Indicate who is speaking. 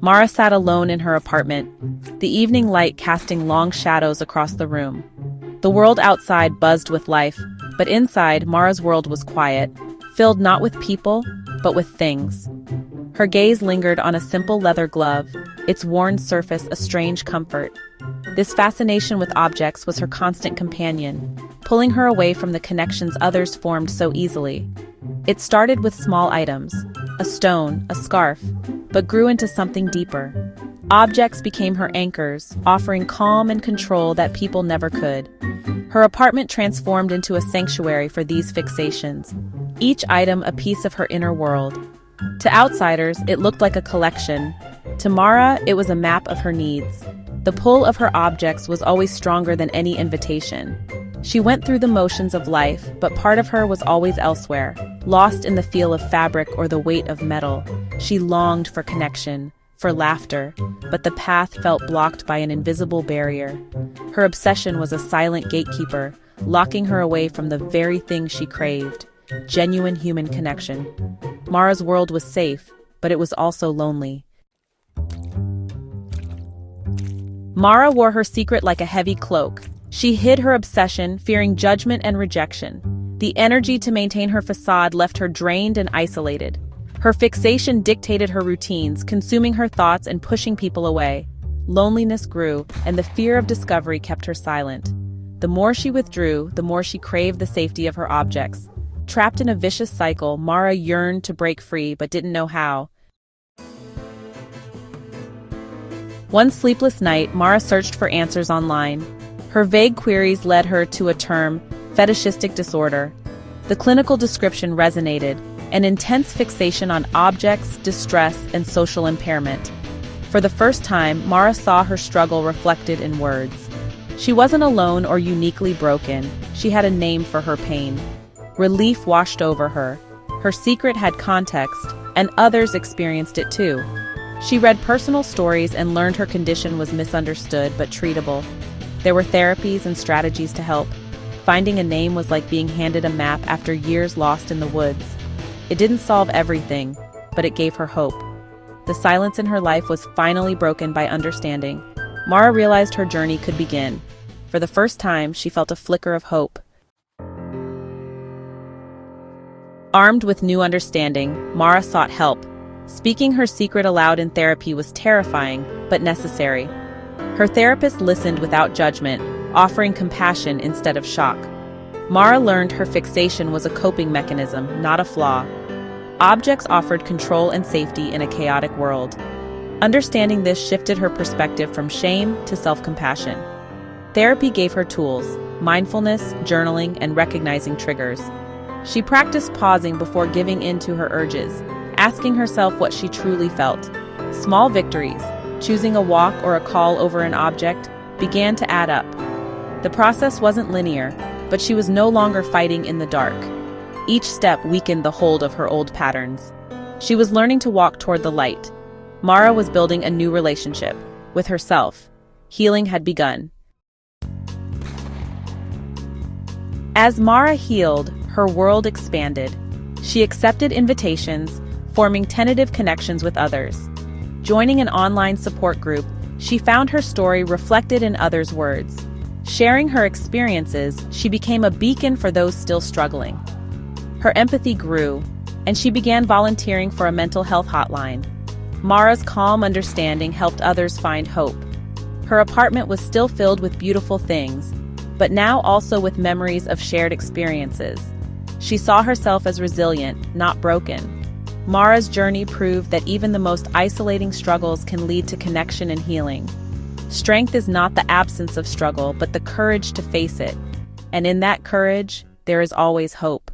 Speaker 1: Mara sat alone in her apartment, the evening light casting long shadows across the room. The world outside buzzed with life, but inside, Mara's world was quiet, filled not with people, but with things. Her gaze lingered on a simple leather glove, its worn surface a strange comfort. This fascination with objects was her constant companion, pulling her away from the connections others formed so easily. It started with small items, a stone, a scarf, but grew into something deeper. Objects became her anchors, offering calm and control that people never could. Her apartment transformed into a sanctuary for these fixations, each item a piece of her inner world. To outsiders, it looked like a collection. To Mara, it was a map of her needs. The pull of her objects was always stronger than any invitation. She went through the motions of life, but part of her was always elsewhere, lost in the feel of fabric or the weight of metal. She longed for connection, for laughter, but the path felt blocked by an invisible barrier. Her obsession was a silent gatekeeper, locking her away from the very thing she craved, genuine human connection. Mara's world was safe, but it was also lonely. Mara wore her secret like a heavy cloak. She hid her obsession, fearing judgment and rejection. The energy to maintain her facade left her drained and isolated. Her fixation dictated her routines, consuming her thoughts and pushing people away. Loneliness grew, and the fear of discovery kept her silent. The more she withdrew, the more she craved the safety of her objects. Trapped in a vicious cycle, Mara yearned to break free but didn't know how. One sleepless night, Mara searched for answers online. Her vague queries led her to a term, Fetishistic Disorder. The clinical description resonated, an intense fixation on objects, distress, and social impairment. For the first time, Mara saw her struggle reflected in words. She wasn't alone or uniquely broken. She had a name for her pain. Relief washed over her. Her secret had context, and others experienced it too. She read personal stories and learned her condition was misunderstood but treatable. There were therapies and strategies to help. Finding a name was like being handed a map after years lost in the woods. It didn't solve everything, but it gave her hope. The silence in her life was finally broken by understanding. Mara realized her journey could begin. For the first time, she felt a flicker of hope. Armed with new understanding, Mara sought help. Speaking her secret aloud in therapy was terrifying, but necessary. Her therapist listened without judgment, offering compassion instead of shock. Mara learned her fixation was a coping mechanism, not a flaw. Objects offered control and safety in a chaotic world. Understanding this shifted her perspective from shame to self-compassion. Therapy gave her tools: mindfulness, journaling, and recognizing triggers. She practiced pausing before giving in to her urges, asking herself what she truly felt. Small victories, choosing a walk or a call over an object, began to add up. The process wasn't linear, but she was no longer fighting in the dark. Each step weakened the hold of her old patterns. She was learning to walk toward the light. Mara was building a new relationship with herself. Healing had begun. As Mara healed, her world expanded. She accepted invitations, forming tentative connections with others. Joining an online support group, she found her story reflected in others' words. Sharing her experiences, she became a beacon for those still struggling. Her empathy grew, and she began volunteering for a mental health hotline. Mara's calm understanding helped others find hope. Her apartment was still filled with beautiful things, but now also with memories of shared experiences. She saw herself as resilient, not broken. Mara's journey proved that even the most isolating struggles can lead to connection and healing. Strength is not the absence of struggle, but the courage to face it. And in that courage, there is always hope.